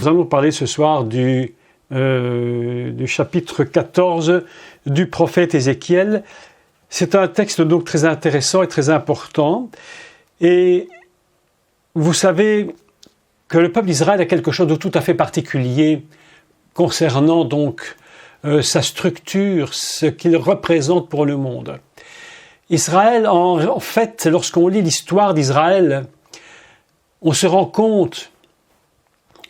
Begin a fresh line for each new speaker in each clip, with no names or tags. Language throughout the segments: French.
Nous allons parler ce soir du chapitre 14 du prophète Ézéchiel. C'est un texte donc très intéressant et très important. Et vous savez que le peuple d'Israël a quelque chose de tout à fait particulier concernant donc sa structure, ce qu'il représente pour le monde. Israël, en fait, lorsqu'on lit l'histoire d'Israël, on se rend compte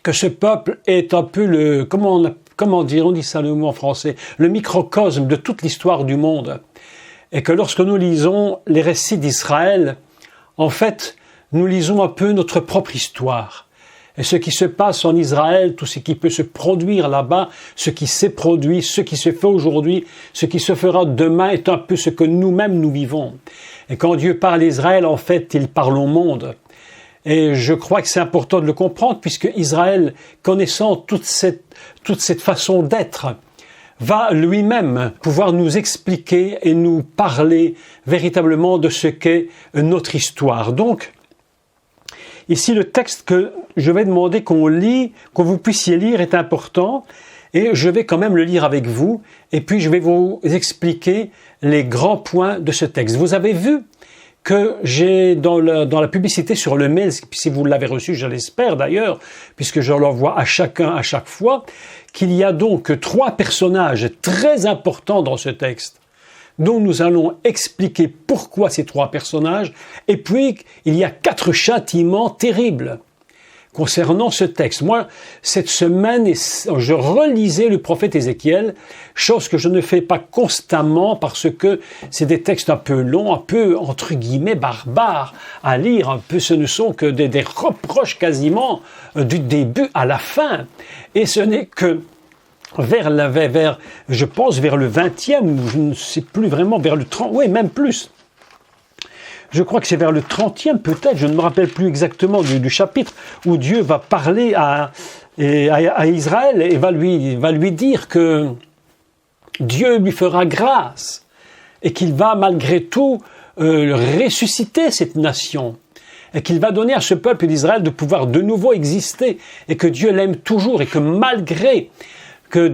que ce peuple est un peu le, comment dire, on dit ça le mot en français, le microcosme de toute l'histoire du monde. Et que lorsque nous lisons les récits d'Israël, en fait, nous lisons un peu notre propre histoire. Et ce qui se passe en Israël, tout ce qui peut se produire là-bas, ce qui s'est produit, ce qui se fait aujourd'hui, ce qui se fera demain est un peu ce que nous-mêmes nous vivons. Et quand Dieu parle à Israël, en fait, il parle au monde. Et je crois que c'est important de le comprendre, puisque Israël, connaissant toute cette façon d'être, va lui-même pouvoir nous expliquer et nous parler véritablement de ce qu'est notre histoire. Donc, ici, le texte que je vais demander qu'on lit, que vous puissiez lire, est important, et je vais quand même le lire avec vous, et puis je vais vous expliquer les grands points de ce texte. Vous avez vu que j'ai dans la publicité sur le mail, si vous l'avez reçu, je l'espère d'ailleurs, puisque je l'envoie à chacun à chaque fois, qu'il y a donc 3 personnages très importants dans ce texte, dont nous allons expliquer pourquoi ces 3 personnages, et puis il y a 4 châtiments terribles concernant ce texte. Moi, cette semaine, je relisais le prophète Ézéchiel, chose que je ne fais pas constamment parce que c'est des textes un peu longs, un peu, entre guillemets, barbares à lire. Un peu, ce ne sont que des reproches quasiment du début à la fin. Et ce n'est que je pense, vers le 20e, ou je ne sais plus vraiment, vers le 30, oui, même plus. Je crois que c'est vers le 30e peut-être, je ne me rappelle plus exactement du chapitre, où Dieu va parler à Israël et va lui dire que Dieu lui fera grâce et qu'il va malgré tout ressusciter cette nation et qu'il va donner à ce peuple d'Israël de pouvoir de nouveau exister et que Dieu l'aime toujours et que malgré que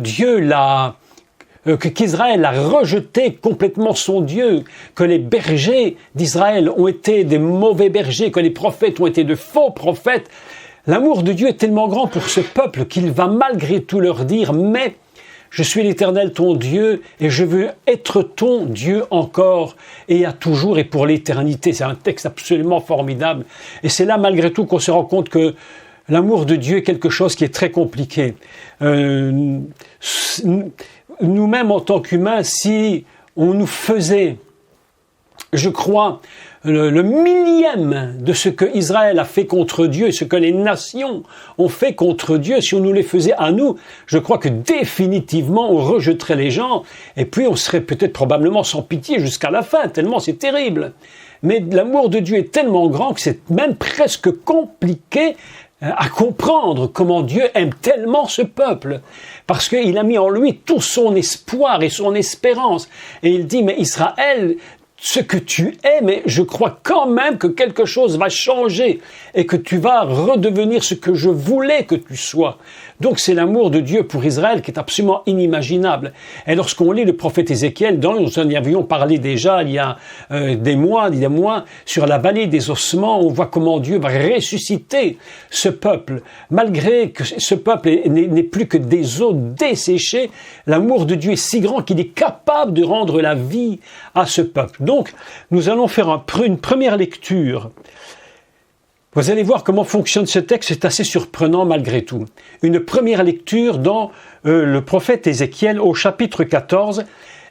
qu'Israël a rejeté complètement son Dieu, que les bergers d'Israël ont été des mauvais bergers, que les prophètes ont été de faux prophètes, l'amour de Dieu est tellement grand pour ce peuple qu'il va malgré tout leur dire « Mais je suis l'Éternel ton Dieu et je veux être ton Dieu encore et à toujours et pour l'éternité. » C'est un texte absolument formidable. Et c'est là malgré tout qu'on se rend compte que l'amour de Dieu est quelque chose qui est très compliqué. Nous-mêmes, en tant qu'humains, si on nous faisait, je crois, le millième de ce que Israël a fait contre Dieu et ce que les nations ont fait contre Dieu, si on nous les faisait à nous, je crois que définitivement on rejetterait les gens et puis on serait peut-être probablement sans pitié jusqu'à la fin, tellement c'est terrible. Mais l'amour de Dieu est tellement grand que c'est même presque compliqué à comprendre comment Dieu aime tellement ce peuple, parce qu'il a mis en lui tout son espoir et son espérance. Et il dit, mais Israël, ce que tu es, mais je crois quand même que quelque chose va changer et que tu vas redevenir ce que je voulais que tu sois. Donc c'est l'amour de Dieu pour Israël qui est absolument inimaginable. Et lorsqu'on lit le prophète Ézéchiel, nous en avions parlé déjà il y a des mois, sur la vallée des ossements, on voit comment Dieu va ressusciter ce peuple. Malgré que ce peuple n'est plus que des os desséchés, l'amour de Dieu est si grand qu'il est capable de rendre la vie à ce peuple. Donc, nous allons faire une première lecture. Vous allez voir comment fonctionne ce texte, c'est assez surprenant malgré tout. Une première lecture dans le prophète Ézéchiel au chapitre 14.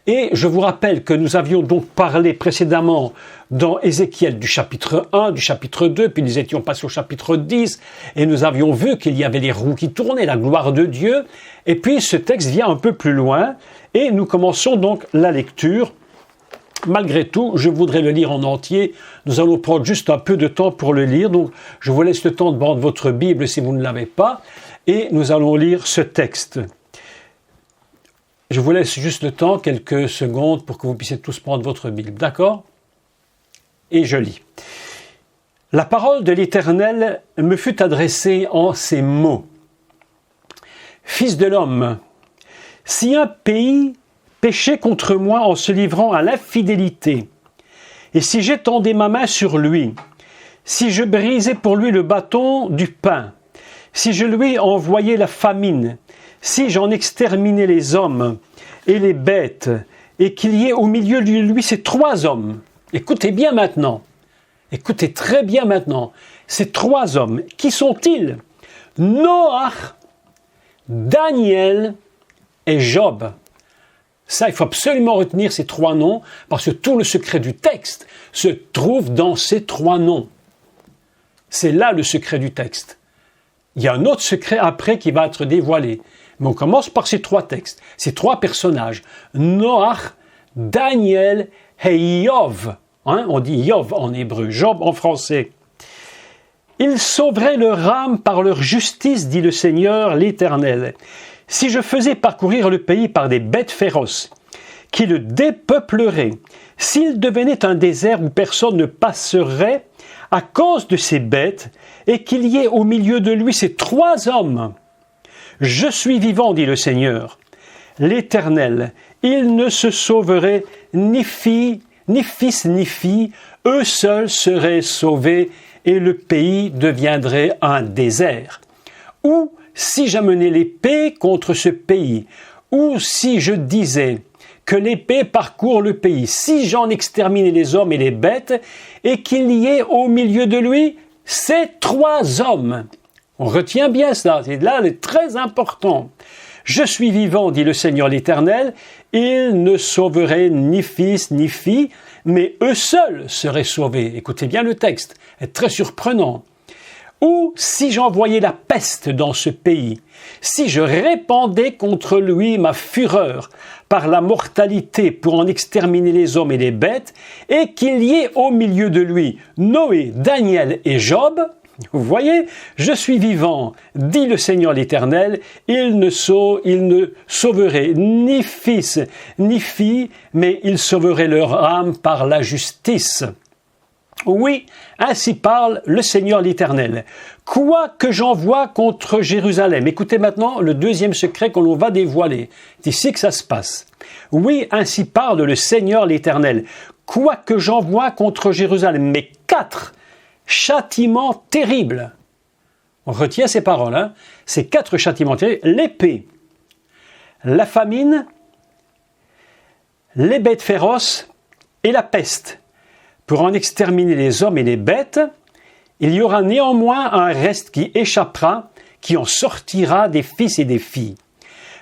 Et je vous rappelle que nous avions donc parlé précédemment dans Ézéchiel du chapitre 1, du chapitre 2, puis nous étions passés au chapitre 10, et nous avions vu qu'il y avait les roues qui tournaient, la gloire de Dieu. Et puis ce texte vient un peu plus loin, et nous commençons donc la lecture. Malgré tout, je voudrais le lire en entier. Nous allons prendre juste un peu de temps pour le lire. Donc, je vous laisse le temps de prendre votre Bible si vous ne l'avez pas. Et nous allons lire ce texte. Je vous laisse juste le temps, quelques secondes, pour que vous puissiez tous prendre votre Bible. D'accord ? Et je lis. La parole de l'Éternel me fut adressée en ces mots. fils de l'homme, si un pays péchait contre moi en se livrant à l'infidélité, et si j'étendais ma main sur lui, si je brisais pour lui le bâton du pain, si je lui envoyais la famine, si j'en exterminais les hommes et les bêtes, et qu'il y ait au milieu de lui ces 3 hommes. Écoutez bien maintenant, écoutez très bien maintenant, ces 3 hommes, qui sont-ils? Noach, Daniel et Job. Ça, il faut absolument retenir ces 3 noms, parce que tout le secret du texte se trouve dans ces 3 noms. C'est là le secret du texte. Il y a un autre secret après qui va être dévoilé. Mais on commence par ces 3 textes, ces 3 personnages. Noach, Daniel et Yov. On dit Yov en hébreu, Job en français. Ils sauveraient leur âme par leur justice, dit le Seigneur l'Éternel. Si je faisais parcourir le pays par des bêtes féroces, qui le dépeupleraient, s'il devenait un désert où personne ne passerait à cause de ces bêtes, et qu'il y ait au milieu de lui ces 3 hommes, je suis vivant, dit le Seigneur, l'Éternel, il ne se sauverait ni fils ni fille, eux seuls seraient sauvés, et le pays deviendrait un désert. Ou si j'amenais l'épée contre ce pays, ou si je disais que l'épée parcourt le pays, si j'en exterminais les hommes et les bêtes, et qu'il y ait au milieu de lui ces 3 hommes. On retient bien cela, c'est là très important. Je suis vivant, dit le Seigneur l'Éternel, il ne sauverait ni fils ni fille, mais eux seuls seraient sauvés. Écoutez bien le texte, c'est très surprenant. Ou si j'envoyais la peste dans ce pays, si je répandais contre lui ma fureur par la mortalité pour en exterminer les hommes et les bêtes, et qu'il y ait au milieu de lui Noé, Daniel et Job, vous voyez, je suis vivant, dit le Seigneur l'Éternel, il ne sauverait ni fils ni fille, mais il sauverait leur âme par la justice. Oui, ainsi parle le Seigneur l'Éternel. Quoi que j'envoie contre Jérusalem. Écoutez maintenant le 2e secret que l'on va dévoiler. C'est ici que ça se passe. Oui, ainsi parle le Seigneur l'Éternel. Quoi que j'envoie contre Jérusalem, mais 4 châtiments terribles. On retient ces paroles, hein? Ces 4 châtiments terribles. L'épée, la famine, les bêtes féroces et la peste. Pour en exterminer les hommes et les bêtes, il y aura néanmoins un reste qui échappera, qui en sortira des fils et des filles.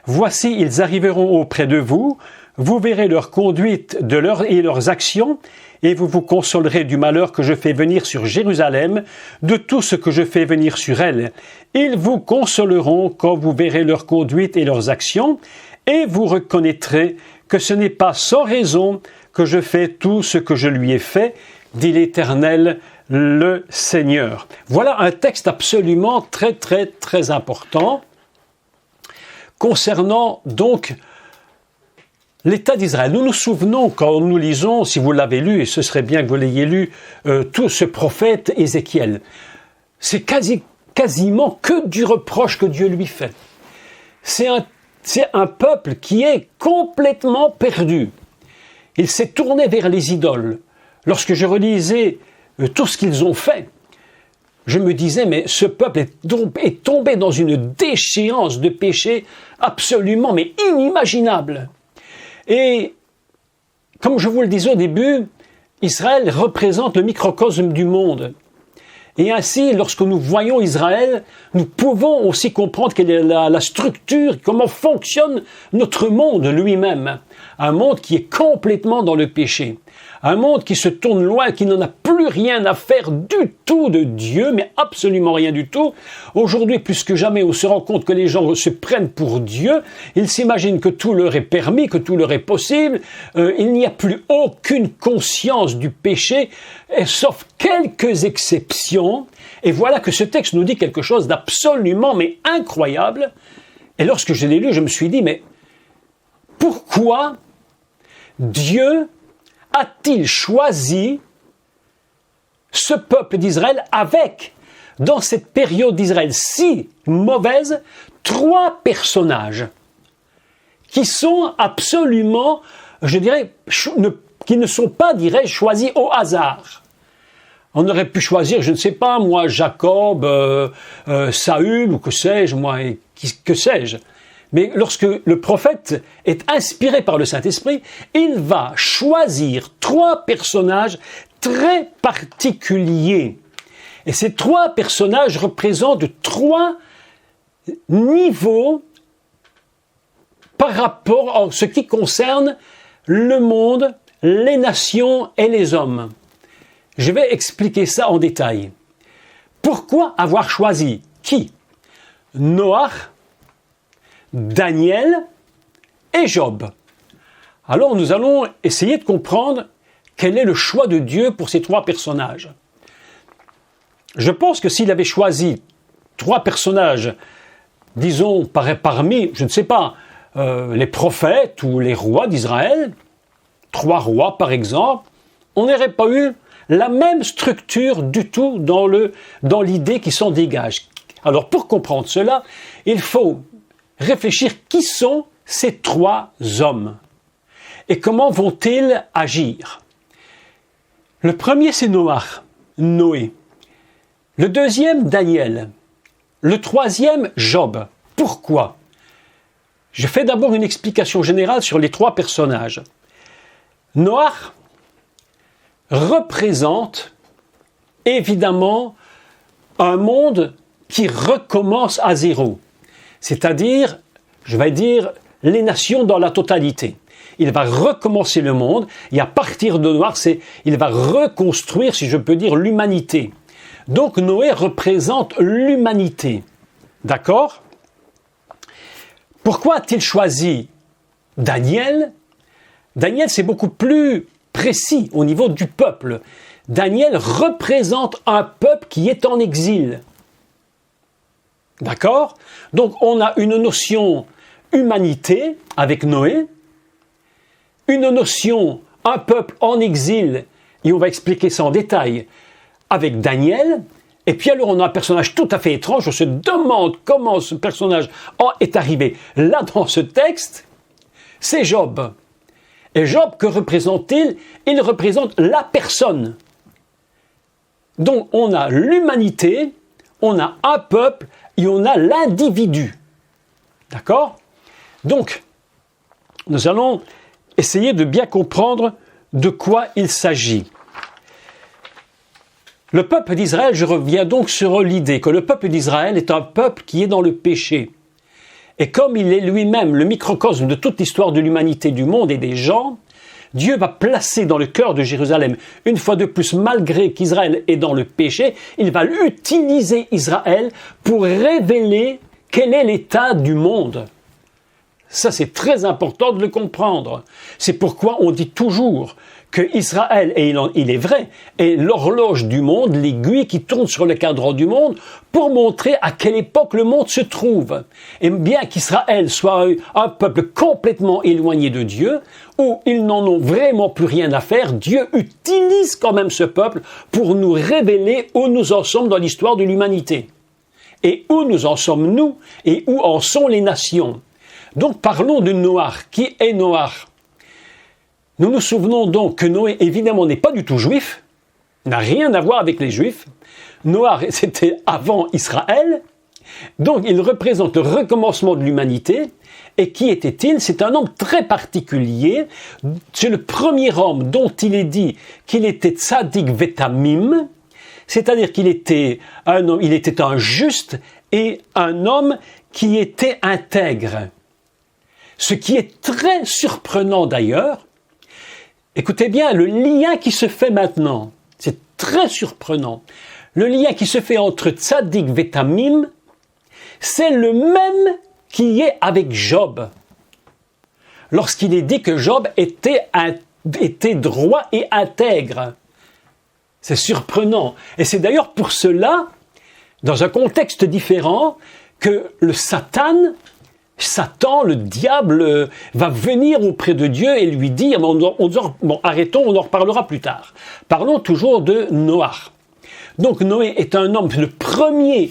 Voici, ils arriveront auprès de vous, vous verrez leur conduite et leurs actions, et vous vous consolerez du malheur que je fais venir sur Jérusalem, de tout ce que je fais venir sur elle. Ils vous consoleront quand vous verrez leur conduite et leurs actions, et vous reconnaîtrez que ce n'est pas sans raison que je fais tout ce que je lui ai fait, dit l'Éternel, le Seigneur. Voilà un texte absolument très, très, très important concernant donc l'État d'Israël. Nous nous souvenons quand nous lisons, si vous l'avez lu, et ce serait bien que vous l'ayez lu, tout ce prophète Ézéchiel. C'est quasiment que du reproche que Dieu lui fait. C'est un peuple qui est complètement perdu. Il s'est tourné vers les idoles. Lorsque je relisais tout ce qu'ils ont fait, je me disais, mais ce peuple est tombé dans une déchéance de péché absolument, mais inimaginable. Et, comme je vous le disais au début, Israël représente le microcosme du monde. Et ainsi, lorsque nous voyons Israël, nous pouvons aussi comprendre quelle est la structure, comment fonctionne notre monde lui-même. Un monde qui est complètement dans le péché. Un monde qui se tourne loin, qui n'en a plus rien à faire du tout de Dieu, mais absolument rien du tout. Aujourd'hui, plus que jamais, on se rend compte que les gens se prennent pour Dieu. Ils s'imaginent que tout leur est permis, que tout leur est possible. Il n'y a plus aucune conscience du péché, sauf quelques exceptions. Et voilà que ce texte nous dit quelque chose d'absolument, mais incroyable. Et lorsque je l'ai lu, je me suis dit, mais pourquoi Dieu a-t-il choisi ce peuple d'Israël avec, dans cette période d'Israël si mauvaise, 3 personnages qui sont absolument, je dirais, qui ne sont pas, dirais-je, choisis au hasard. On aurait pu choisir, je ne sais pas, moi, Jacob, Saül, ou que sais-je, moi, que sais-je. Mais lorsque le prophète est inspiré par le Saint-Esprit, il va choisir 3 personnages très particuliers. Et ces 3 personnages représentent 3 niveaux par rapport en ce qui concerne le monde, les nations et les hommes. Je vais expliquer ça en détail. Pourquoi avoir choisi qui? Noach, Daniel et Job. Alors nous allons essayer de comprendre quel est le choix de Dieu pour ces 3 personnages. Je pense que s'il avait choisi 3 personnages, disons parmi, je ne sais pas, les prophètes ou les rois d'Israël, 3 rois par exemple, on n'aurait pas eu la même structure du tout dans l'idée qui s'en dégage. Alors pour comprendre cela, il faut réfléchir qui sont ces 3 hommes et comment vont-ils agir. Le premier c'est Noé. Le deuxième Daniel. Le troisième Job. Pourquoi? Je fais d'abord une explication générale sur les 3 personnages. Noach représente évidemment un monde qui recommence à zéro. C'est-à-dire, je vais dire, les nations dans la totalité. Il va recommencer le monde et à partir de Noach, il va reconstruire, si je peux dire, l'humanité. Donc Noé représente l'humanité. D'accord? Pourquoi a-t-il choisi Daniel? Daniel, c'est beaucoup plus précis au niveau du peuple. Daniel représente un peuple qui est en exil. D'accord? Donc on a une notion humanité avec Noé, une notion un peuple en exil, et on va expliquer ça en détail, avec Daniel. Et puis alors on a un personnage tout à fait étrange, on se demande comment ce personnage est arrivé là dans ce texte, c'est Job. Et Job, que représente-t-il? Il représente la personne. Donc on a l'humanité, on a un peuple et on a l'individu. D'accord? Donc, nous allons essayer de bien comprendre de quoi il s'agit. Le peuple d'Israël, je reviens donc sur l'idée que le peuple d'Israël est un peuple qui est dans le péché. Et comme il est lui-même le microcosme de toute l'histoire de l'humanité, du monde et des gens, Dieu va placer dans le cœur de Jérusalem, une fois de plus, malgré qu'Israël est dans le péché, il va utiliser Israël pour révéler quel est l'état du monde. Ça, c'est très important de le comprendre. C'est pourquoi on dit toujours que Israël, et il est vrai, est l'horloge du monde, l'aiguille qui tourne sur le cadran du monde, pour montrer à quelle époque le monde se trouve. Et bien qu'Israël soit un peuple complètement éloigné de Dieu, où ils n'en ont vraiment plus rien à faire, Dieu utilise quand même ce peuple pour nous révéler où nous en sommes dans l'histoire de l'humanité. Et où nous en sommes nous, et où en sont les nations. Donc parlons de Noach. Qui est Noach? Nous nous souvenons donc que Noé, évidemment, n'est pas du tout juif, n'a rien à voir avec les juifs. Noach, c'était avant Israël, donc il représente le recommencement de l'humanité. Et qui était-il? C'est un homme très particulier. C'est le premier homme dont il est dit qu'il était tzadik vetamim, c'est-à-dire qu'il était un homme, il était un juste et un homme qui était intègre. Ce qui est très surprenant d'ailleurs, écoutez bien, le lien qui se fait maintenant, c'est très surprenant. Le lien qui se fait entre Tzadik Vetamim, c'est le même qui est avec Job. Lorsqu'il est dit que Job était droit et intègre. C'est surprenant. Et c'est d'ailleurs pour cela, dans un contexte différent, que le Satan, le diable, va venir auprès de Dieu et lui dire, arrêtons, on en reparlera plus tard. Parlons toujours de Noach. Donc Noé est un homme, le premier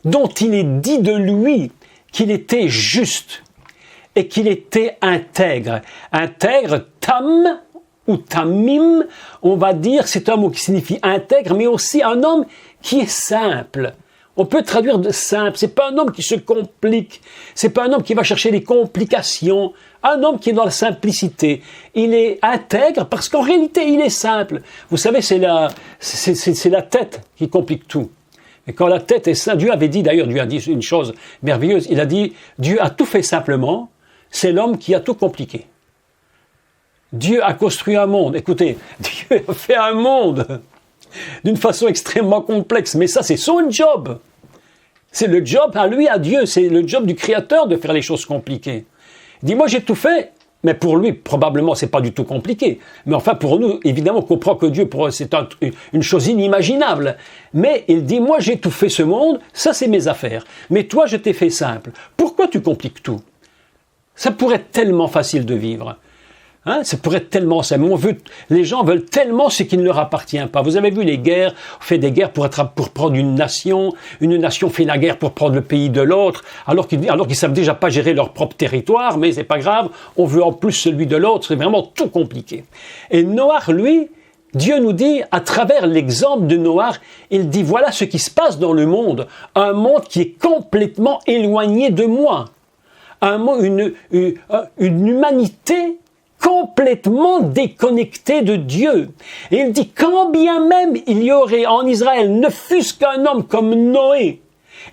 dont il est dit de lui qu'il était juste et qu'il était intègre. Intègre, tam ou tamim, on va dire, c'est un mot qui signifie intègre, mais aussi un homme qui est simple. On peut traduire de simple. C'est pas un homme qui se complique. C'est pas un homme qui va chercher des complications. Un homme qui est dans la simplicité. Il est intègre parce qu'en réalité, il est simple. Vous savez, c'est la tête qui complique tout. Et quand la tête est simple, Dieu avait dit, d'ailleurs, Dieu a dit une chose merveilleuse. Il a dit, Dieu a tout fait simplement. C'est l'homme qui a tout compliqué. Dieu a construit un monde. Écoutez, Dieu a fait un monde d'une façon extrêmement complexe. Mais ça, c'est son job. C'est le job à lui, à Dieu. C'est le job du Créateur de faire les choses compliquées. Il dit, moi, j'ai tout fait. Mais pour lui, probablement, c'est pas du tout compliqué. Mais enfin, pour nous, évidemment, on comprend que Dieu, pour eux, c'est une chose inimaginable. Mais il dit, moi, j'ai tout fait ce monde. Ça, c'est mes affaires. Mais toi, je t'ai fait simple. Pourquoi tu compliques tout? Ça pourrait être tellement facile de vivre. Hein, ça pourrait être tellement simple. Les gens veulent tellement ce qui ne leur appartient pas. Vous avez vu les guerres, on fait des guerres pour prendre une nation fait la guerre pour prendre le pays de l'autre, alors qu'ils savent déjà pas gérer leur propre territoire, mais c'est pas grave, on veut en plus celui de l'autre, c'est vraiment tout compliqué. Et Noach, lui, Dieu nous dit, à travers l'exemple de Noach, il dit, voilà ce qui se passe dans le monde, un monde qui est complètement éloigné de moi, une humanité complètement déconnecté de Dieu. Et il dit, quand bien même il y aurait en Israël ne fût-ce qu'un homme comme Noé,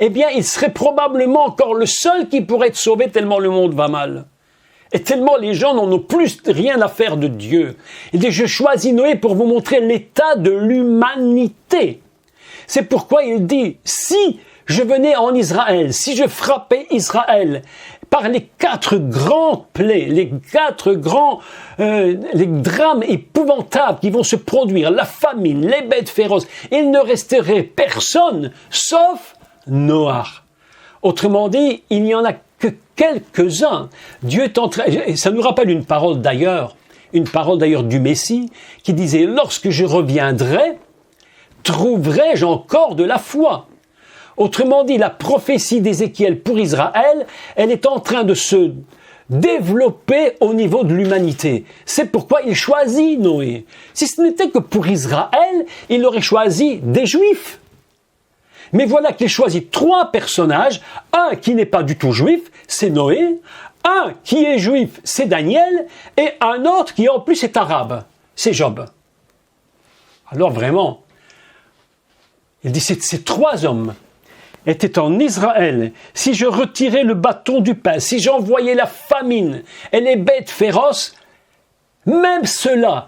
eh bien, il serait probablement encore le seul qui pourrait être sauvé tellement le monde va mal. Et tellement les gens n'en ont plus rien à faire de Dieu. Il dit, je choisis Noé pour vous montrer l'état de l'humanité. C'est pourquoi il dit, si je venais en Israël, si je frappais Israël, par les 4 grands plaies, les drames épouvantables qui vont se produire, la famine, les bêtes féroces, il ne resterait personne sauf Noach. Autrement dit, il n'y en a que quelques-uns. Dieu est en train, et ça nous rappelle une parole d'ailleurs du Messie, qui disait, lorsque je reviendrai, trouverai-je encore de la foi? Autrement dit, la prophétie d'Ézéchiel pour Israël, elle est en train de se développer au niveau de l'humanité. C'est pourquoi il choisit Noé. Si ce n'était que pour Israël, il aurait choisi des Juifs. Mais voilà qu'il choisit 3 personnages, un qui n'est pas du tout juif, c'est Noé, un qui est juif, c'est Daniel, et un autre qui en plus est arabe, c'est Job. Alors vraiment, il dit ces 3 hommes était en Israël, si je retirais le bâton du pain, si j'envoyais la famine et les bêtes féroces, même cela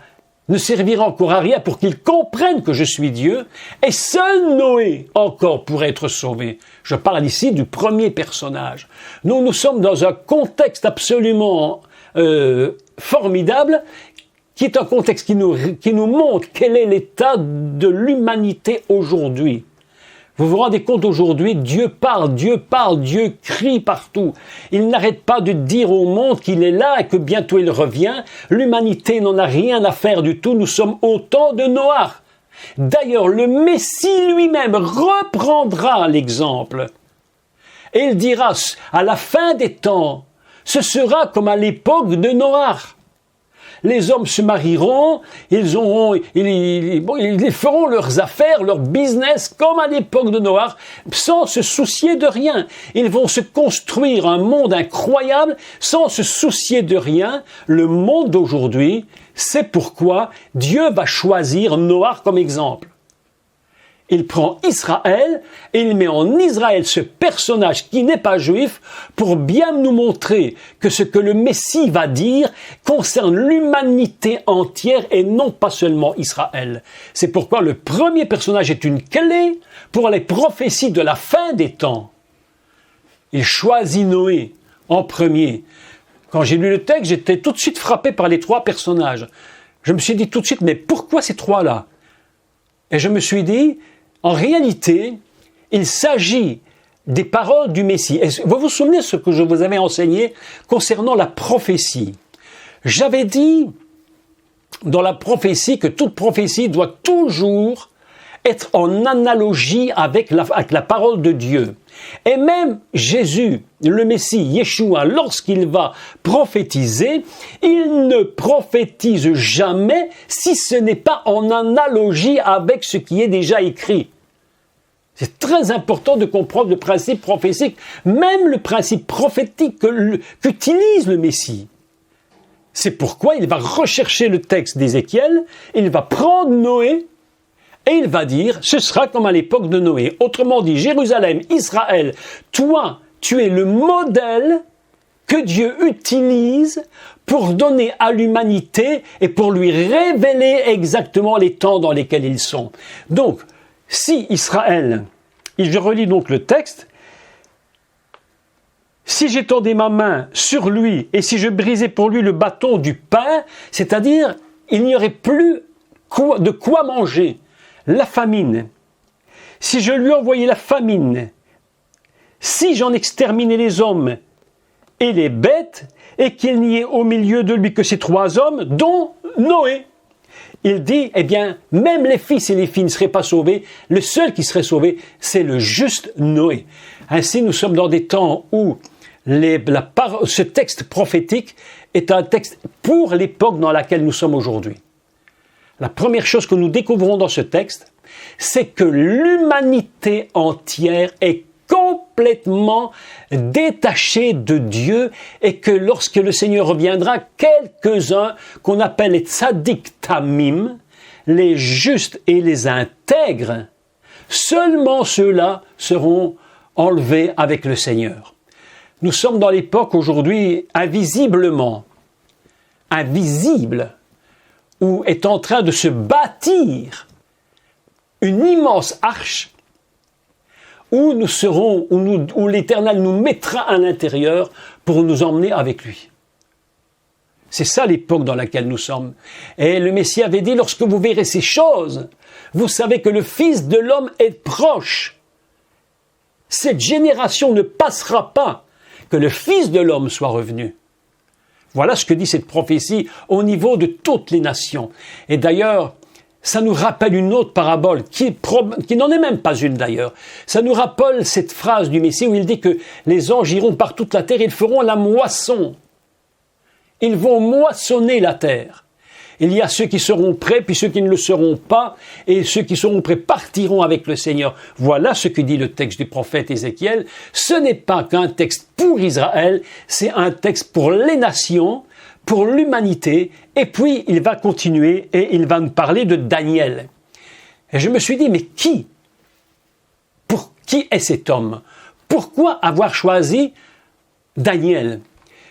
ne servira encore à rien pour qu'ils comprennent que je suis Dieu, et seul Noé encore pourrait être sauvé. Je parle ici du premier personnage. Nous sommes dans un contexte absolument formidable, qui est un contexte qui nous montre quel est l'état de l'humanité aujourd'hui. Vous vous rendez compte aujourd'hui, Dieu parle, Dieu crie partout. Il n'arrête pas de dire au monde qu'il est là et que bientôt il revient. L'humanité n'en a rien à faire du tout, nous sommes au temps de Noach. D'ailleurs, le Messie lui-même reprendra l'exemple. Et il dira, à la fin des temps, ce sera comme à l'époque de Noach. Les hommes se marieront, ils feront leurs affaires, leur business, comme à l'époque de Noach, sans se soucier de rien. Ils vont se construire un monde incroyable, sans se soucier de rien. Le monde d'aujourd'hui, c'est pourquoi Dieu va choisir Noach comme exemple. Il prend Israël et il met en Israël ce personnage qui n'est pas juif pour bien nous montrer que ce que le Messie va dire concerne l'humanité entière et non pas seulement Israël. C'est pourquoi le premier personnage est une clé pour les prophéties de la fin des temps. Il choisit Noé en premier. Quand j'ai lu le texte, j'étais tout de suite frappé par les 3 personnages. Je me suis dit tout de suite, mais pourquoi ces 3-là? Et je me suis dit, en réalité, il s'agit des paroles du Messie. Et vous vous souvenez de ce que je vous avais enseigné concernant la prophétie? J'avais dit dans la prophétie que toute prophétie doit toujours être en analogie avec la parole de Dieu. Et même Jésus, le Messie, Yeshua, lorsqu'il va prophétiser, il ne prophétise jamais si ce n'est pas en analogie avec ce qui est déjà écrit. C'est très important de comprendre le principe prophétique, même le principe prophétique qu'utilise le Messie. C'est pourquoi il va rechercher le texte d'Ézéchiel, il va prendre Noé, et il va dire, ce sera comme à l'époque de Noé. Autrement dit, Jérusalem, Israël, toi, tu es le modèle que Dieu utilise pour donner à l'humanité et pour lui révéler exactement les temps dans lesquels ils sont. Donc, si Israël, et je relis donc le texte, si j'étendais ma main sur lui et si je brisais pour lui le bâton du pain, c'est-à-dire il n'y aurait plus de quoi manger, la famine, si je lui envoyais la famine, si j'en exterminais les hommes et les bêtes, et qu'il n'y ait au milieu de lui que ces 3 hommes, dont Noé. Il dit, eh bien, même les fils et les filles ne seraient pas sauvés. Le seul qui serait sauvé, c'est le juste Noé. Ainsi, nous sommes dans des temps où ce texte prophétique est un texte pour l'époque dans laquelle nous sommes aujourd'hui. La première chose que nous découvrons dans ce texte, c'est que l'humanité entière est complètement détachée de Dieu et que lorsque le Seigneur reviendra, quelques-uns qu'on appelle les tzaddik tamim, les justes et les intègres, seulement ceux-là seront enlevés avec le Seigneur. Nous sommes dans l'époque aujourd'hui invisible, où est en train de se bâtir une immense arche où où l'Éternel nous mettra à l'intérieur pour nous emmener avec lui. C'est ça l'époque dans laquelle nous sommes. Et le Messie avait dit, lorsque vous verrez ces choses, vous savez que le Fils de l'homme est proche. Cette génération ne passera pas que le Fils de l'homme soit revenu. Voilà ce que dit cette prophétie au niveau de toutes les nations. Et d'ailleurs, ça nous rappelle une autre parabole, qui n'en est même pas une d'ailleurs. Ça nous rappelle cette phrase du Messie où il dit que les anges iront par toute la terre, ils feront la moisson. Ils vont moissonner la terre. Il y a ceux qui seront prêts, puis ceux qui ne le seront pas, et ceux qui seront prêts partiront avec le Seigneur. Voilà ce que dit le texte du prophète Ézéchiel. Ce n'est pas qu'un texte pour Israël, c'est un texte pour les nations, pour l'humanité, et puis il va continuer et il va nous parler de Daniel. Et je me suis dit, mais qui est cet homme? Pourquoi avoir choisi Daniel?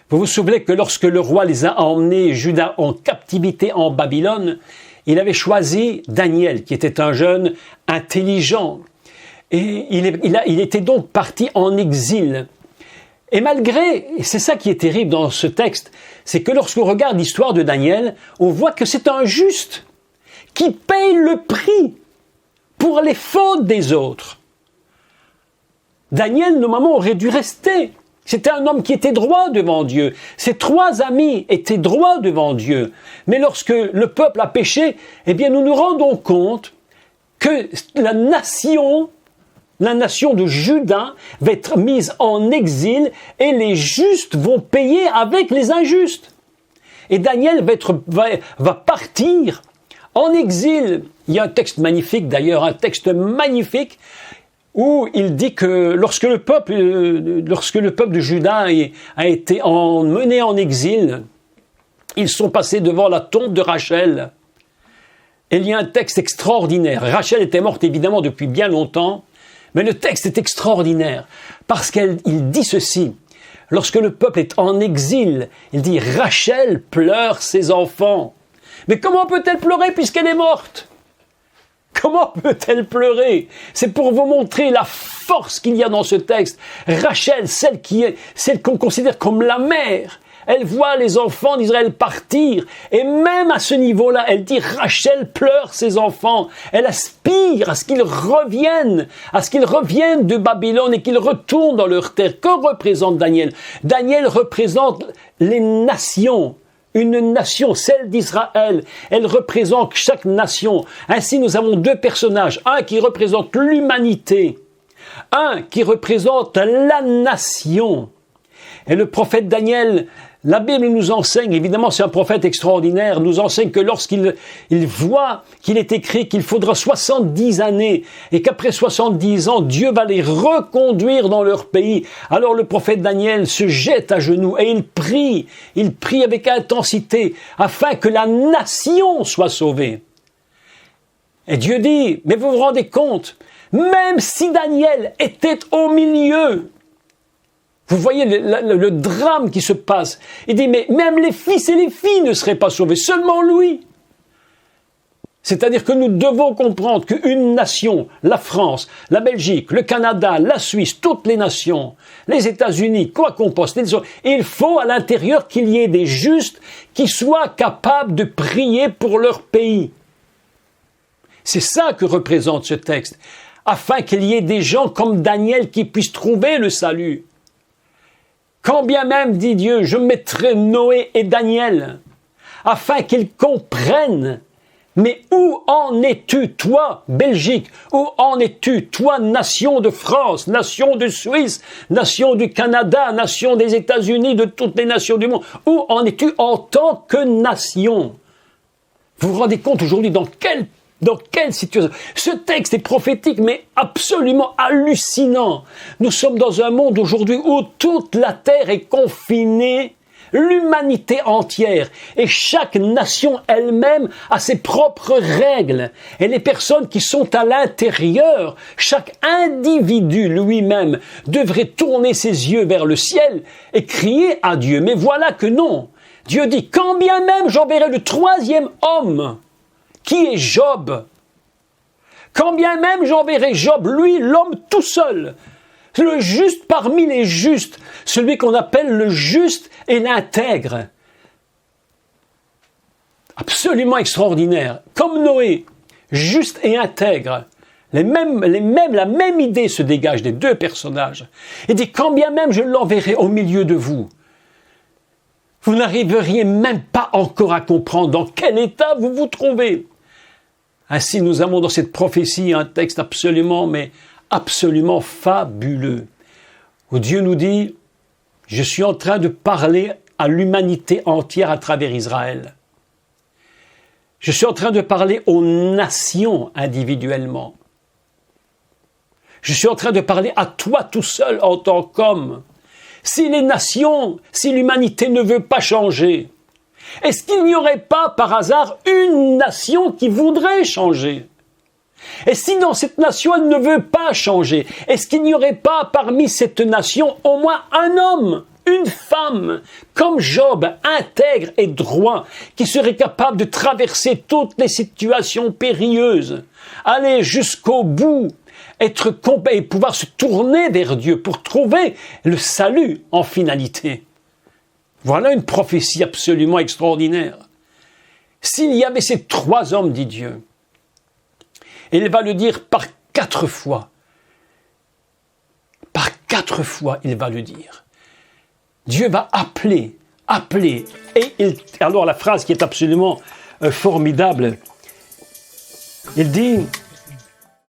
Vous vous souvenez que lorsque le roi les a emmenés, Juda, en captivité en Babylone, il avait choisi Daniel, qui était un jeune intelligent. Et il était donc parti en exil. Et c'est ça qui est terrible dans ce texte, c'est que lorsqu'on regarde l'histoire de Daniel, on voit que c'est un juste qui paye le prix pour les fautes des autres. Daniel, normalement, aurait dû rester. C'était un homme qui était droit devant Dieu. Ses 3 amis étaient droits devant Dieu. Mais lorsque le peuple a péché, eh bien, nous nous rendons compte que la nation de Juda va être mise en exil et les justes vont payer avec les injustes. Et Daniel va partir en exil. Il y a un texte magnifique d'ailleurs, où il dit que lorsque le peuple de Juda a été mené en exil, ils sont passés devant la tombe de Rachel. Et il y a un texte extraordinaire. Rachel était morte évidemment depuis bien longtemps, mais le texte est extraordinaire parce qu'il dit ceci. Lorsque le peuple est en exil, il dit « Rachel pleure ses enfants ». Mais comment peut-elle pleurer puisqu'elle est morte ? Comment peut-elle pleurer? C'est pour vous montrer la force qu'il y a dans ce texte. Rachel, celle qu'on considère comme la mère, elle voit les enfants d'Israël partir. Et même à ce niveau-là, elle dit Rachel pleure ses enfants. Elle aspire à ce qu'ils reviennent de Babylone et qu'ils retournent dans leur terre. Que représente Daniel? Daniel représente les nations. Une nation, celle d'Israël, elle représente chaque nation. Ainsi, nous avons 2 personnages. Un qui représente l'humanité, un qui représente la nation. Et le prophète Daniel, la Bible nous enseigne, évidemment c'est un prophète extraordinaire, nous enseigne que lorsqu'il voit qu'il est écrit qu'il faudra 70 années et qu'après 70 ans, Dieu va les reconduire dans leur pays. Alors le prophète Daniel se jette à genoux et il prie avec intensité afin que la nation soit sauvée. Et Dieu dit, mais vous vous rendez compte, même si Daniel était au milieu, vous voyez le drame qui se passe. Il dit, mais même les fils et les filles ne seraient pas sauvés, seulement lui. C'est-à-dire que nous devons comprendre qu'une nation, la France, la Belgique, le Canada, la Suisse, toutes les nations, les États-Unis, quoi qu'on pense, il faut à l'intérieur qu'il y ait des justes qui soient capables de prier pour leur pays. C'est ça que représente ce texte, afin qu'il y ait des gens comme Daniel qui puissent trouver le salut. Quand bien même, dit Dieu, je mettrai Noé et Daniel, afin qu'ils comprennent. Mais où en es-tu, toi, Belgique? Où en es-tu, toi, nation de France, nation de Suisse, nation du Canada, nation des États-Unis, de toutes les nations du monde? Où en es-tu en tant que nation? Vous vous rendez compte aujourd'hui dans quelle situation? Ce texte est prophétique, mais absolument hallucinant. Nous sommes dans un monde aujourd'hui où toute la terre est confinée, l'humanité entière, et chaque nation elle-même a ses propres règles. Et les personnes qui sont à l'intérieur, chaque individu lui-même devrait tourner ses yeux vers le ciel et crier à Dieu. Mais voilà que non. Dieu dit, quand bien même j'enverrai le troisième homme, qui est Job. Quand bien même j'enverrai Job, lui, l'homme tout seul, le juste parmi les justes, celui qu'on appelle le juste et l'intègre. Absolument extraordinaire. Comme Noé, juste et intègre. La même idée se dégage des deux personnages. Il dit, quand bien même je l'enverrai au milieu de vous, vous n'arriveriez même pas encore à comprendre dans quel état vous vous trouvez. Ainsi, nous avons dans cette prophétie un texte absolument fabuleux, où Dieu nous dit, je suis en train de parler à l'humanité entière à travers Israël. Je suis en train de parler aux nations individuellement. Je suis en train de parler à toi tout seul en tant qu'homme. Si les nations, si l'humanité ne veut pas changer, est-ce qu'il n'y aurait pas par hasard une nation qui voudrait changer? Et si dans cette nation elle ne veut pas changer, est-ce qu'il n'y aurait pas parmi cette nation au moins un homme, une femme, comme Job, intègre et droit, qui serait capable de traverser toutes les situations périlleuses, aller jusqu'au bout, être complet et pouvoir se tourner vers Dieu pour trouver le salut en finalité? Voilà une prophétie absolument extraordinaire. S'il y avait ces trois hommes, dit Dieu, et il va le dire par 4 fois. Par 4 fois, il va le dire. Dieu va appeler. Alors la phrase qui est absolument formidable, il dit,